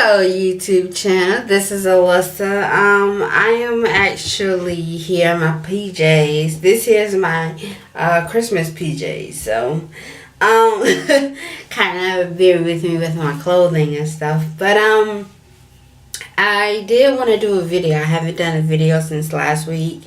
Hello YouTube channel, this is Alyssa. I am actually here in my PJs. This is my Christmas PJs, so kind of bear with me with my clothing and stuff. But I did want to do a video. I haven't done a video since last week.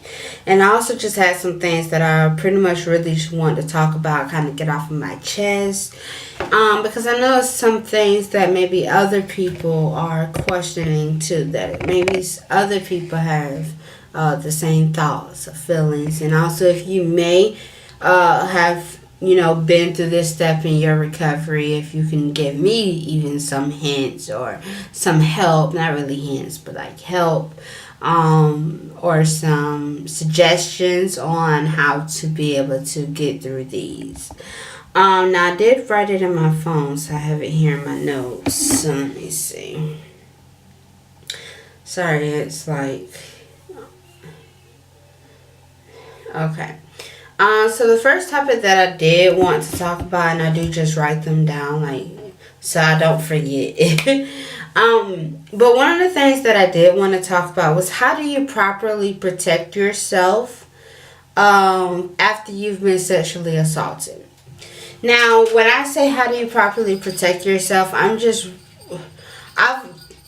And I also just had some things that I pretty much really just wanted to talk about, kind of get off of my chest. Because I know some things that maybe other people are questioning too, that maybe other people have the same thoughts or feelings. And also if you may have been through this step in your recovery, if you can give me even some hints or some help, not really hints, but like help, or some suggestions on how to be able to get through these. Now I did write it in my phone, so I have it here in my notes. So let me see. Sorry, it's like, okay. So the first topic that I did want to talk about, and I do just write them down, like, so I don't forget. But one of the things that I did want to talk about was how do you properly protect yourself after you've been sexually assaulted. Now, when I say how do you properly protect yourself,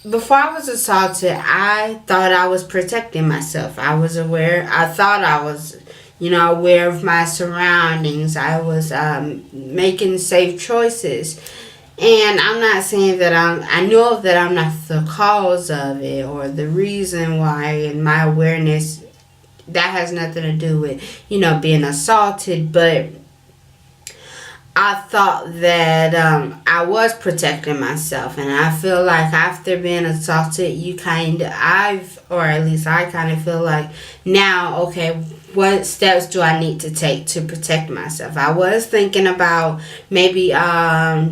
before I was assaulted, I thought I was protecting myself. I was aware. I thought I was aware of my surroundings. I was making safe choices. And I'm not saying that I know that I'm not the cause of it or the reason why, and my awareness, that has nothing to do with, being assaulted. But I thought that I was protecting myself. And I feel like after being assaulted, I kind of feel like now, okay, what steps do I need to take to protect myself? I was thinking about maybe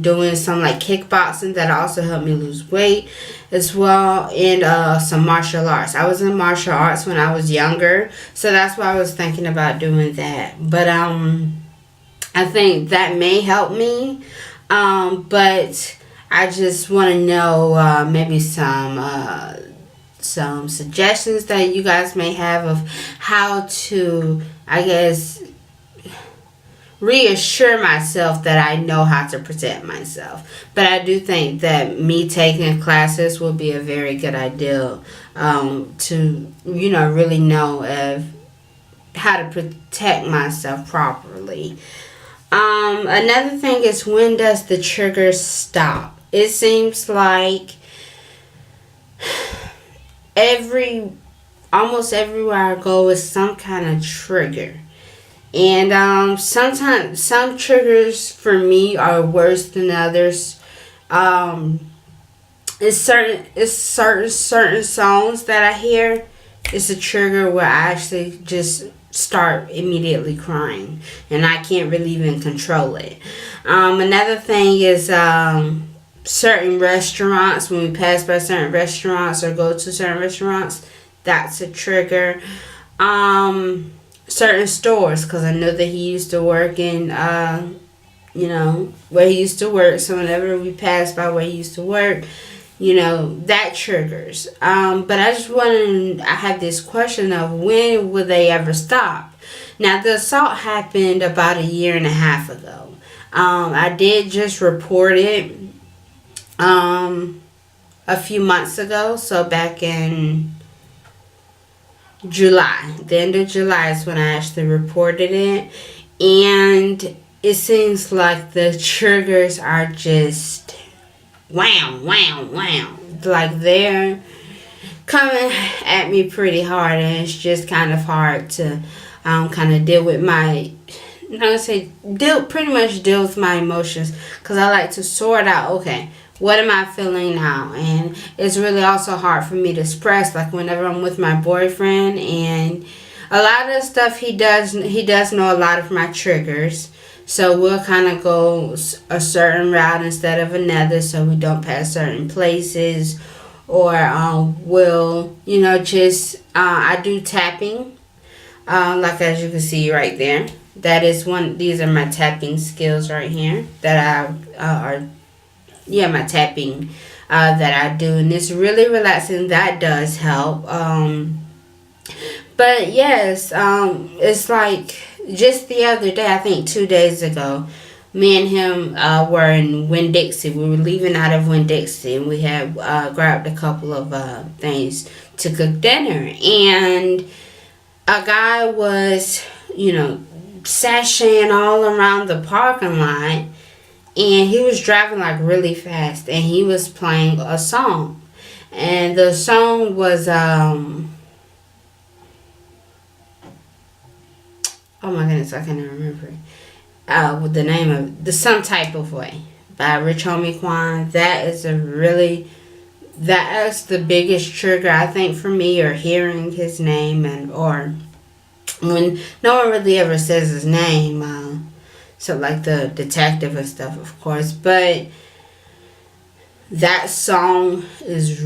doing some like kickboxing that also helped me lose weight as well, and some martial arts. I was in martial arts when I was younger, so that's why I was thinking about doing that. But I think that may help me, but I just want to know maybe some suggestions that you guys may have of how to, I guess, reassure myself that I know how to protect myself. But I do think that me taking classes will be a very good idea to, really know of how to protect myself properly. Another thing is, when does the trigger stop? It seems like almost everywhere I go is some kind of trigger. And sometimes some triggers for me are worse than others. It's certain songs that I hear. It's a trigger where I actually just start immediately crying, and I can't really even control it. Another thing is certain restaurants. When we pass by certain restaurants or go to certain restaurants, that's a trigger. Certain stores, because I know that he used to work in where he used to work, so whenever we pass by where he used to work, that triggers. But I have this question of, when will they ever stop? Now, the assault happened about 1.5 years ago. I did just report it a few months ago, so back in July. The end of July is when I actually reported it, and it seems like the triggers are just wham, wham, wham. Like they're coming at me pretty hard, and it's just kind of hard to kind of deal with pretty much deal with my emotions, because I like to sort out, okay, what am I feeling now? And it's really also hard for me to express, like whenever I'm with my boyfriend, and a lot of the stuff he does know a lot of my triggers. So we'll kind of go a certain route instead of another, so we don't pass certain places. Or we'll, I do tapping, like as you can see right there. These are my tapping skills right here that my tapping that I do, and it's really relaxing. That does help. But yes, it's like just the other day, I think 2 days ago, me and him were in Winn-Dixie. We were leaving out of Winn-Dixie, and we had grabbed a couple of things to cook dinner. And a guy was, sashaying all around the parking lot, and he was driving like really fast, and he was playing a song. And the song was, oh my goodness, I can't remember with the name of the Some Type of Way by Rich Homie Quan. That's the biggest trigger I think for me, or hearing his name, and or when no one really ever says his name, so like the detective and stuff, of course. But that song is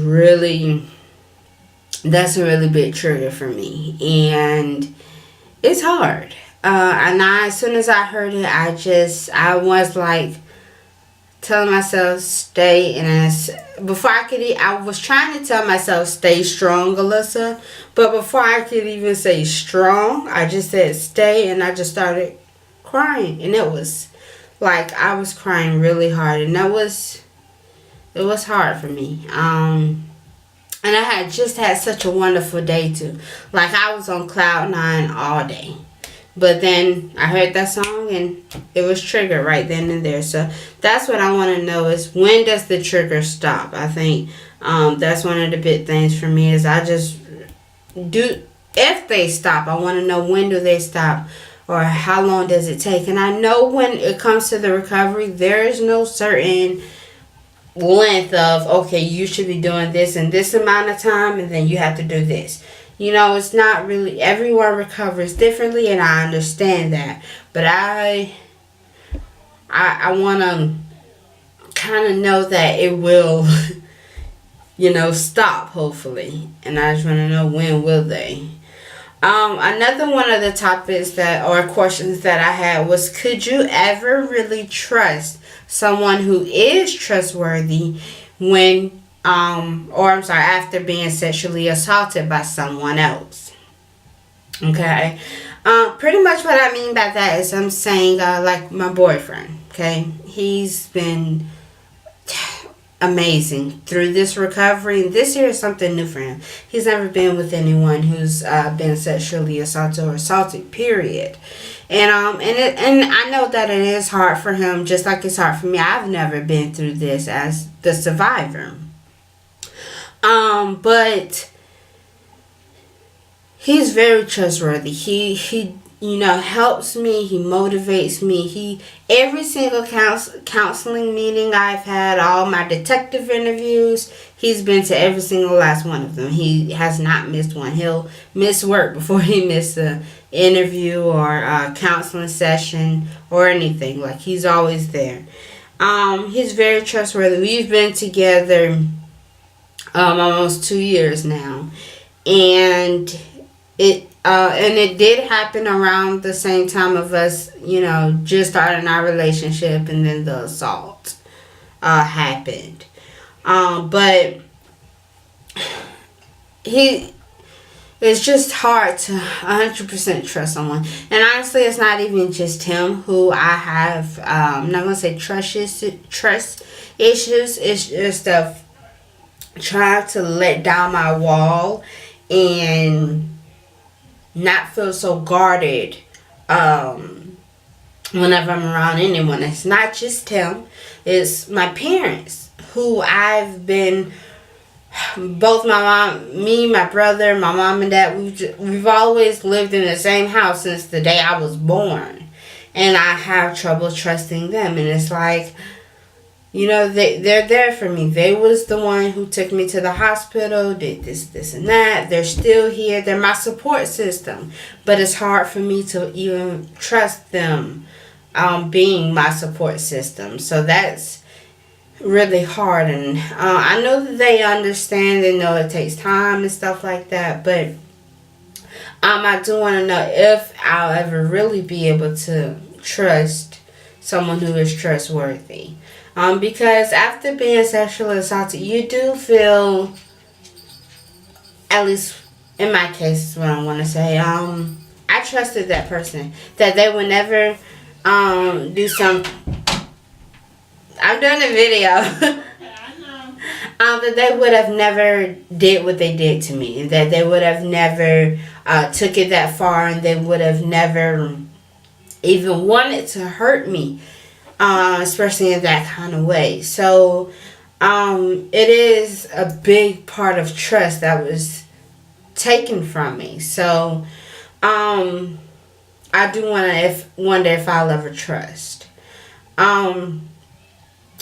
that's a really big trigger for me, and it's hard. And as soon as I heard it, I was like telling myself, stay. And before I could I was trying to tell myself, stay strong, Alyssa. But before I could even say strong, I just said stay, and I just started crying. And it was like I was crying really hard, and it was hard for me. And I had just had such a wonderful day too. Like I was on cloud nine all day. But then I heard that song, and it was triggered right then and there. So that's what I want to know, is when does the trigger stop? I think that's one of the big things for me, is I just do, if they stop, I want to know when do they stop, or how long does it take. And I know when it comes to the recovery, there is no certain length of, okay, you should be doing this in this amount of time, and then you have to do this. It's not really, everyone recovers differently, and I understand that. But I want to kind of know that it will, stop, hopefully. And I just want to know, when will they? Another one of the topics or questions that I had was, could you ever really trust someone who is trustworthy after being sexually assaulted by someone else? Okay. Pretty much what I mean by that is, I'm saying, like my boyfriend, okay? He's been amazing through this recovery, and this year is something new for him. He's never been with anyone who's been sexually assaulted or assaulted, period. And I know that it is hard for him, just like it's hard for me. I've never been through this as the survivor. But he's very trustworthy. He helps me. He motivates me. Every single counseling meeting I've had, all my detective interviews, he's been to every single last one of them. He has not missed one. He'll miss work before he missed an interview or a counseling session or anything. Like, he's always there. He's very trustworthy. We've been together almost 2 years now, and it did happen around the same time of us, just starting our relationship, and then the assault happened. But it's just hard to 100% trust someone. And honestly, it's not even just him who I have, I'm not going to say trust issues. It's just trying to let down my wall and not feel so guarded whenever I'm around anyone. It's not just him. It's my parents, who I've been, both my mom, me, my brother, my mom and dad, we've always lived in the same house since the day I was born. And I have trouble trusting them. And it's like, they're there for me. They was the one who took me to the hospital, did this and that. They're still here. They're my support system. But it's hard for me to even trust them being my support system. So that's really hard. And I know that they understand. They know it takes time and stuff like that. But I do want to know if I'll ever really be able to trust someone who is trustworthy. Because after being sexually assaulted, you do feel, at least in my case, is what I want to say. I trusted that person that they would never do some. I'm doing a video. That they would have never did what they did to me, that they would have never took it that far, and they would have never even wanted to hurt me, especially in that kind of way. So it is a big part of trust that was taken from me. So I do wonder if I'll ever trust.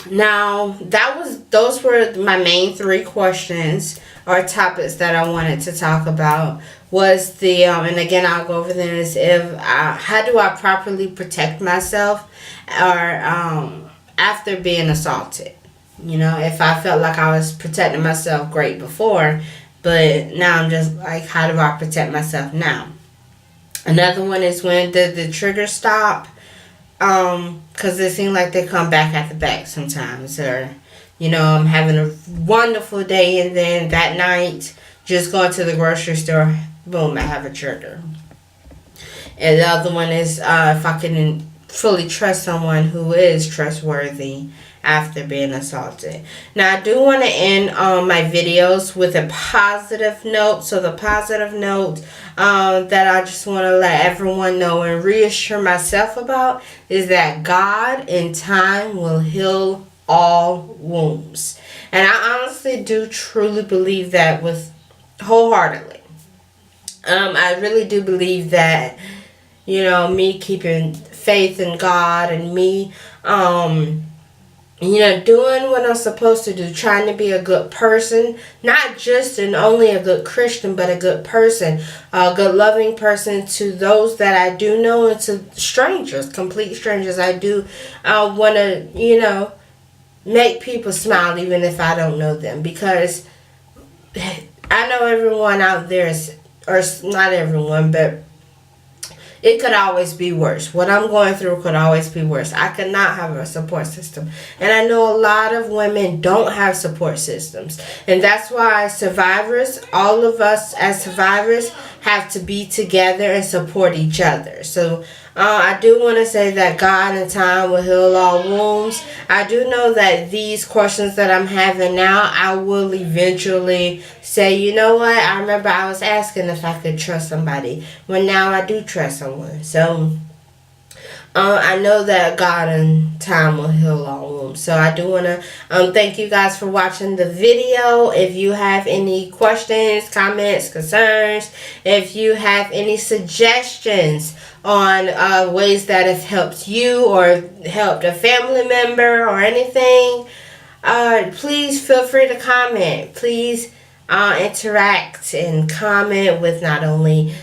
Now those were my main three questions or topics that I wanted to talk about. Was the and again I'll go over them, is if how do I properly protect myself, or after being assaulted. You know, if I felt like I was protecting myself great before, but now I'm just like, how do I protect myself now? Another one is, when did the trigger stop? Because it seems like they come back at the back sometimes, or you know, I'm having a wonderful day, and then that night, just going to the grocery store, boom, I have a trigger. And the other one is if I can fully trust someone who is trustworthy after being assaulted. Now, I do want to end my videos with a positive note. So the positive note that I just want to let everyone know and reassure myself about is that God in time will heal all wounds. And I honestly do truly believe that with wholeheartedly. I really do believe that, you know, me keeping faith in God, and me you know, doing what I'm supposed to do, trying to be a good person, not just and only a good Christian, but a good person, a good loving person to those that I do know, and to strangers, complete strangers. I do want to, you know, make people smile even if I don't know them, because I know everyone out there is, or not everyone, but it could always be worse. What I'm going through could always be worse. I could not have a support system. And I know a lot of women don't have support systems. And that's why survivors, all of us as survivors, have to be together and support each other. So I do want to say that God in time will heal all wounds. I do know that these questions that I'm having now, I will eventually say, you know what, I remember I was asking if I could trust somebody. Well, now I do trust someone. So I know that God in time will heal all wounds. So I do want to thank you guys for watching the video. If you have any questions, comments, concerns, if you have any suggestions on ways that have helped you or helped a family member or anything, please feel free to comment. Please interact and comment with not only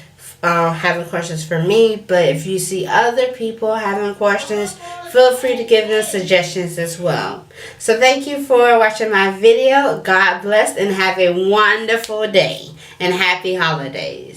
having questions for me, but if you see other people having questions, feel free to give them suggestions as well. So thank you for watching my video. God bless, and have a wonderful day, and happy holidays.